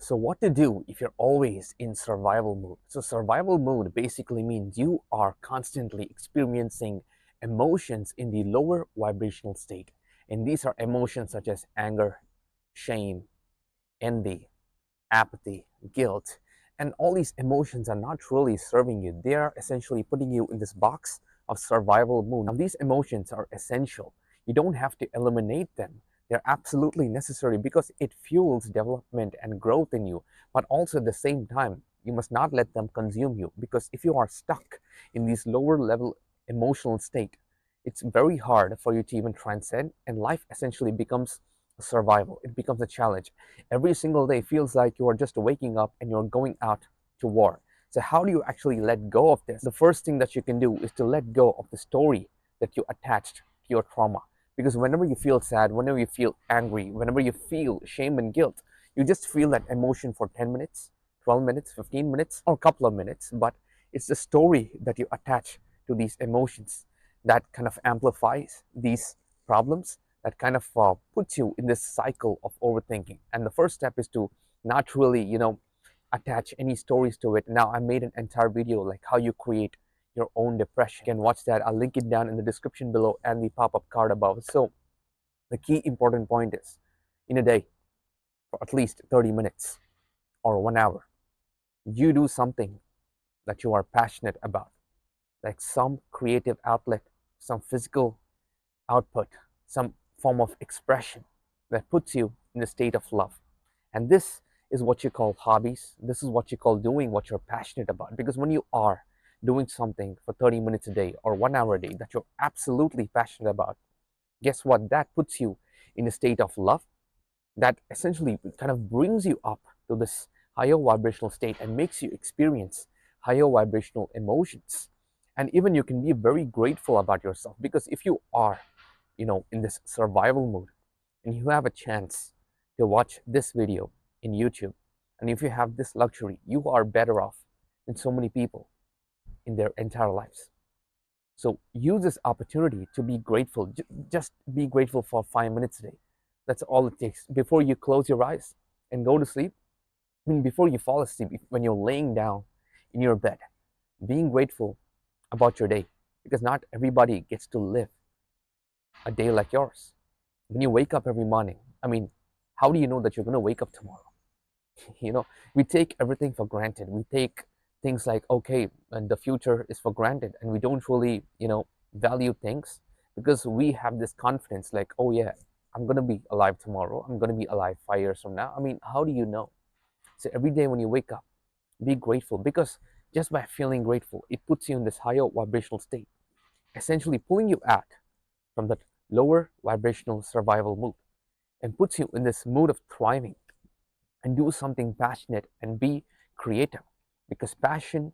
So what to do if you're always in survival mode? So survival mode basically means you are constantly experiencing emotions in the lower vibrational state. And these are emotions such as anger, shame, envy, apathy, guilt. And all these emotions are not really serving you. They are essentially putting you in this box of survival mode. Now, these emotions are essential. You don't have to eliminate them. They're absolutely necessary because it fuels development and growth in you. But also at the same time, you must not let them consume you, because if you are stuck in these lower level emotional state, it's very hard for you to even transcend, and life essentially becomes survival. It becomes a challenge. Every single day feels like you are just waking up and you're going out to war. So how do you actually let go of this? The first thing that you can do is to let go of the story that you attached to your trauma. Because whenever you feel sad, whenever you feel angry, whenever you feel shame and guilt, you just feel that emotion for 10 minutes, 12 minutes, 15 minutes, or a couple of minutes. But it's the story that you attach to these emotions that kind of amplifies these problems, that kind of puts you in this cycle of overthinking. And the first step is to not really, attach any stories to it. Now, I made an entire video like how you create your own depression. You can watch that. I'll link it down in the description below and the pop-up card above. So the key important point is, in a day, for at least 30 minutes or 1 hour, you do something that you are passionate about, like some creative outlet, some physical output, some form of expression that puts you in a state of love. And this is what you call hobbies. This is what you call doing what you're passionate about. Because when you are doing something for 30 minutes a day or 1 hour a day that you're absolutely passionate about, guess what? That puts you in a state of love that essentially kind of brings you up to this higher vibrational state and makes you experience higher vibrational emotions. And even you can be very grateful about yourself, because if you are, in this survival mode and you have a chance to watch this video in YouTube, and if you have this luxury, you are better off than so many people in their entire lives. So use this opportunity to be grateful. Just be grateful for 5 minutes a day. That's all it takes. Before you close your eyes and go to sleep, I mean, before you fall asleep, when you're laying down in your bed, being grateful about your day, because not everybody gets to live a day like yours. When you wake up every morning, I mean, how do you know that you're going to wake up tomorrow? We take everything for granted. We take things like, okay, and the future is for granted, and we don't really, value things, because we have this confidence like, oh yeah, I'm going to be alive tomorrow. I'm going to be alive 5 years from now. I mean, how do you know? So every day when you wake up, be grateful, because just by feeling grateful, it puts you in this higher vibrational state, essentially pulling you out from that lower vibrational survival mood and puts you in this mood of thriving, and do something passionate and be creative, because passion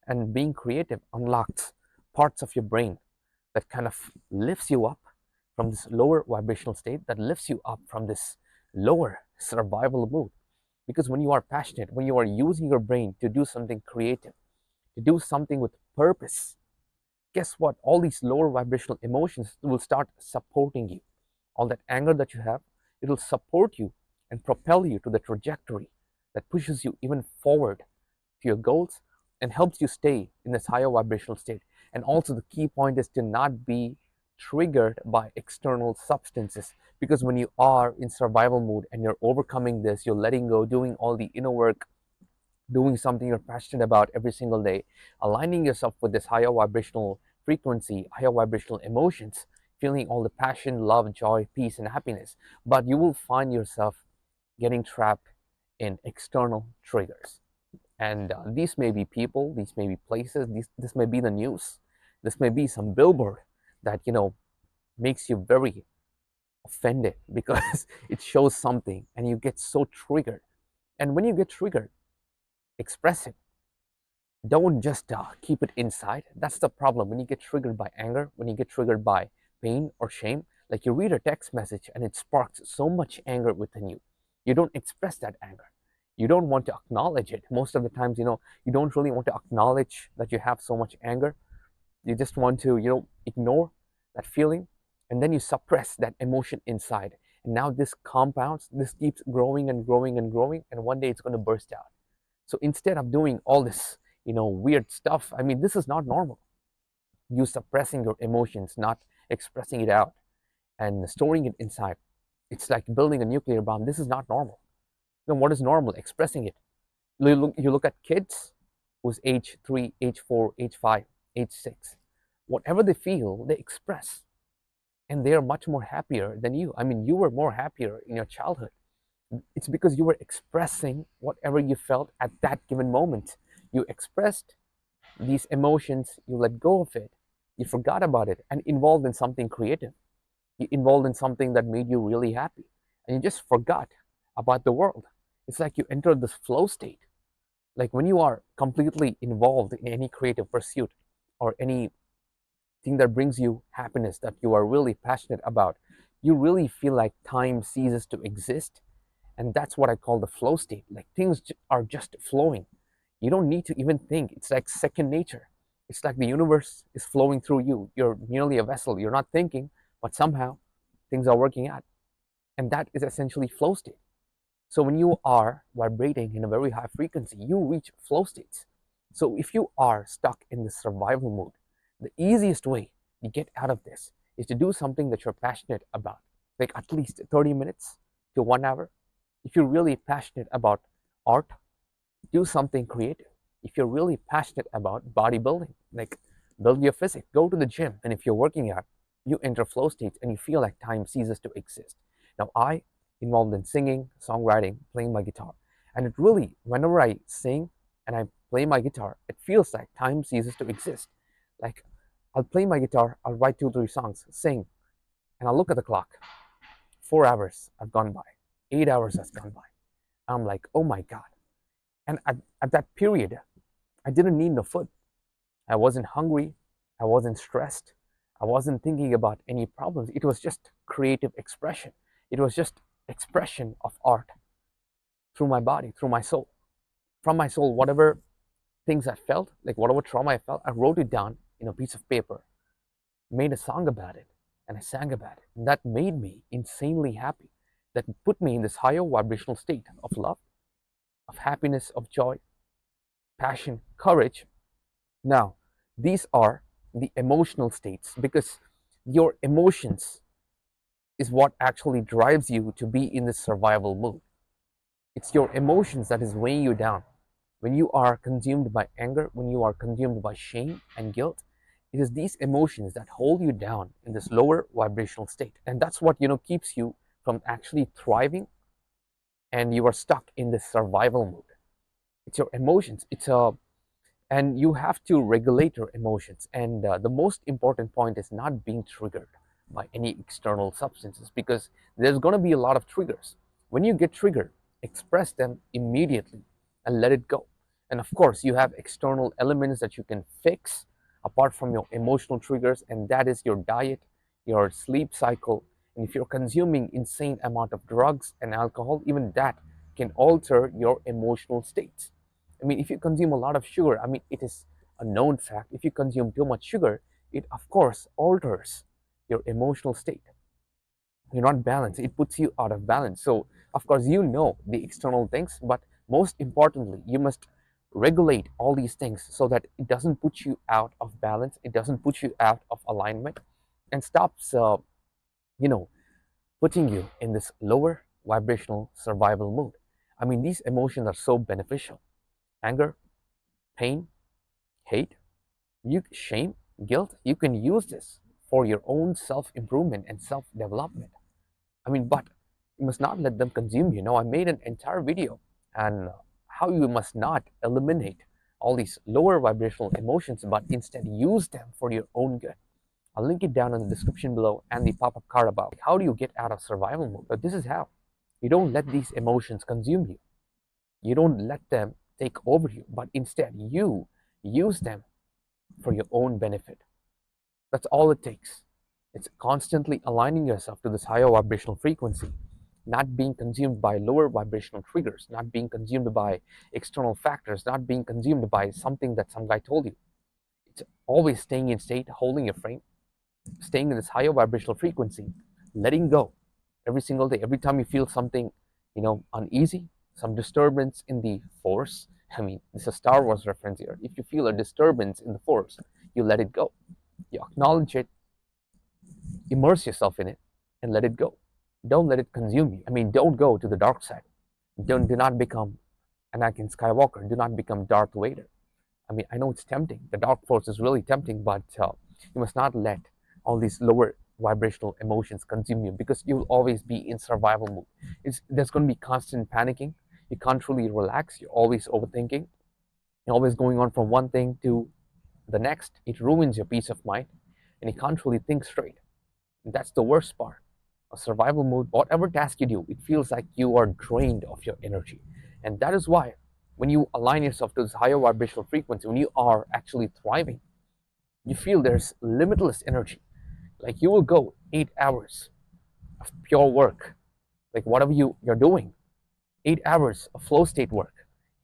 and being creative unlocks parts of your brain that kind of lifts you up from this lower vibrational state, that lifts you up from this lower survival mood. Because when you are passionate, when you are using your brain to do something creative, to do something with purpose, guess what? All these lower vibrational emotions will start supporting you. All that anger that you have, it will support you and propel you to the trajectory that pushes you even forward to your goals and helps you stay in this higher vibrational state. And also, the key point is to not be triggered by external substances, because when you are in survival mode and you're overcoming this, you're letting go, doing all the inner work, doing something you're passionate about every single day, aligning yourself with this higher vibrational frequency, higher vibrational emotions, feeling all the passion, love, joy, peace, and happiness. But you will find yourself getting trapped in external triggers. And these may be people, these may be places, this may be the news, this may be some billboard that, makes you very offended because it shows something and you get so triggered. And when you get triggered, express it. Don't just keep it inside. That's the problem. When you get triggered by anger, when you get triggered by pain or shame, like you read a text message and it sparks so much anger within you, you don't express that anger. You don't want to acknowledge it. Most of the times, you don't really want to acknowledge that you have so much anger. You just want to, ignore that feeling, and then you suppress that emotion inside. And now this compounds, this keeps growing and growing and growing, and one day it's going to burst out. So instead of doing all this, weird stuff, I mean, this is not normal. You suppressing your emotions, not expressing it out and storing it inside. It's like building a nuclear bomb. This is not normal. Then what is normal? Expressing it. You look at kids who's age 3, age 4, age 5, age 6. Whatever they feel, they express. And they are much more happier than you. I mean, you were more happier in your childhood. It's because you were expressing whatever you felt at that given moment. You expressed these emotions, you let go of it, you forgot about it, and involved in something creative. You involved in something that made you really happy. And you just forgot about the world. It's like you entered this flow state. Like when you are completely involved in any creative pursuit or anything that brings you happiness that you are really passionate about, you really feel like time ceases to exist. And that's what I call the flow state. Like things are just flowing. You don't need to even think. It's like second nature. It's like the universe is flowing through you. You're merely a vessel. You're not thinking, but somehow things are working out. And that is essentially flow state. So when you are vibrating in a very high frequency, you reach flow states. So if you are stuck in the survival mode, the easiest way to get out of this is to do something that you're passionate about, like at least 30 minutes to 1 hour. If you're really passionate about art, do something creative. If you're really passionate about bodybuilding, like build your physique, go to the gym. And if you're working out, you enter flow states and you feel like time ceases to exist. Now, I involved in singing, songwriting, playing my guitar. And it really, whenever I sing and I play my guitar, it feels like time ceases to exist. Like I'll play my guitar, I'll write 2, 3 songs, sing, and I'll look at the clock. 4 hours have gone by, 8 hours has gone by. I'm like, oh my God. And at that period, I didn't need no food. I wasn't hungry. I wasn't stressed. I wasn't thinking about any problems. It was just creative expression. It was just expression of art through my body, through my soul. From my soul, whatever things I felt, like whatever trauma I felt, I wrote it down in a piece of paper, made a song about it, and I sang about it. And that made me insanely happy. That put me in this higher vibrational state of love, of happiness, of joy, passion, courage. Now, these are the emotional states because your emotions is what actually drives you to be in this survival mood. It's your emotions that is weighing you down. When you are consumed by anger, when you are consumed by shame and guilt, it is these emotions that hold you down in this lower vibrational state. And that's what, keeps you from actually thriving, and you are stuck in this survival mode. It's your emotions. And you have to regulate your emotions. And the most important point is not being triggered by any external substances, because there's going to be a lot of triggers. When you get triggered, express them immediately and let it go. And of course, you have external elements that you can fix apart from your emotional triggers, and that is your diet, your sleep cycle. And if you're consuming insane amount of drugs and alcohol, even that can alter your emotional states. I mean, if you consume a lot of sugar, I mean, it is a known fact. If you consume too much sugar, it of course alters your emotional state. You're not balanced. It puts you out of balance. So, of course, the external things, but most importantly, you must regulate all these things so that it doesn't put you out of balance. It doesn't put you out of alignment, and stops, you know, putting you in this lower vibrational survival mood. I mean, these emotions are so beneficial. Anger, pain, hate, shame, guilt, you can use this for your own self-improvement and self-development. I mean, but you must not let them consume you. Now, I made an entire video on how you must not eliminate all these lower vibrational emotions, but instead use them for your own good. I'll link it down in the description below and the pop-up card about how do you get out of survival mode. But this is how. You don't let these emotions consume you. You don't let them take over you, but instead you use them for your own benefit. That's all it takes. It's constantly aligning yourself to this higher vibrational frequency, not being consumed by lower vibrational triggers, not being consumed by external factors, not being consumed by something that some guy told you. It's always staying in state, holding your frame, staying in this higher vibrational frequency, letting go every single day. Every time you feel something, uneasy, some disturbance in the force. I mean, this is a Star Wars reference here. If you feel a disturbance in the force, you let it go. You acknowledge it, immerse yourself in it, and let it go. Don't let it consume you. I mean, don't go to the dark side. Do not become Anakin Skywalker. Do not become Darth Vader. I mean, I know it's tempting. The dark force is really tempting, but you must not let all these lower vibrational emotions consume you, because you'll always be in survival mode. There's going to be constant panicking. You can't really relax. You're always overthinking. You're always going on from one thing to the next. It ruins your peace of mind, and you can't really think straight. And that's the worst part. A survival mode, whatever task you do, it feels like you are drained of your energy. And that is why when you align yourself to this higher vibrational frequency, when you are actually thriving, you feel there's limitless energy. Like you will go 8 hours of pure work, like whatever you're doing, 8 hours of flow state work.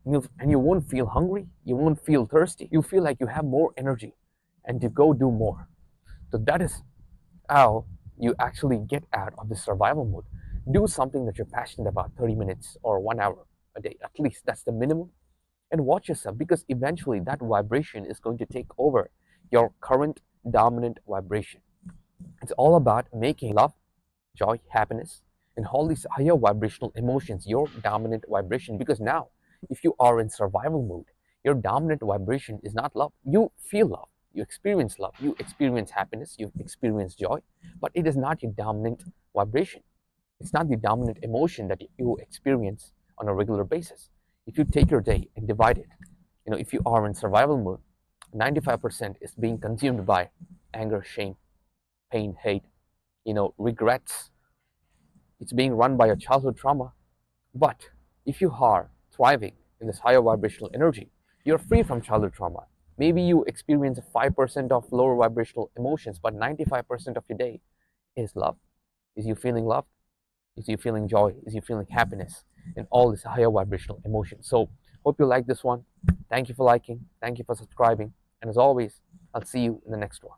And you won't feel hungry, you won't feel thirsty. You feel like you have more energy and to go do more. So that is how you actually get out of the survival mode. Do something that you're passionate about, 30 minutes or 1 hour a day, at least. That's the minimum. And watch yourself, because eventually that vibration is going to take over your current dominant vibration. It's all about making love, joy, happiness, and all these higher vibrational emotions your dominant vibration. Because now, if you are in survival mode, your dominant vibration is not love. You feel love, you experience love, you experience happiness, you experience joy, but it is not your dominant vibration. It's not the dominant emotion that you experience on a regular basis. If you take your day and divide it, if you are in survival mode, 95% is being consumed by anger, shame, pain, hate, regrets. It's being run by your childhood trauma. But if you are thriving in this higher vibrational energy, you're free from childhood trauma. Maybe you experience 5% of lower vibrational emotions, but 95% of your day is love. Is you feeling love? Is you feeling joy? Is you feeling happiness? And all this higher vibrational emotion. So hope you like this one. Thank you for liking. Thank you for subscribing. And as always, I'll see you in the next one.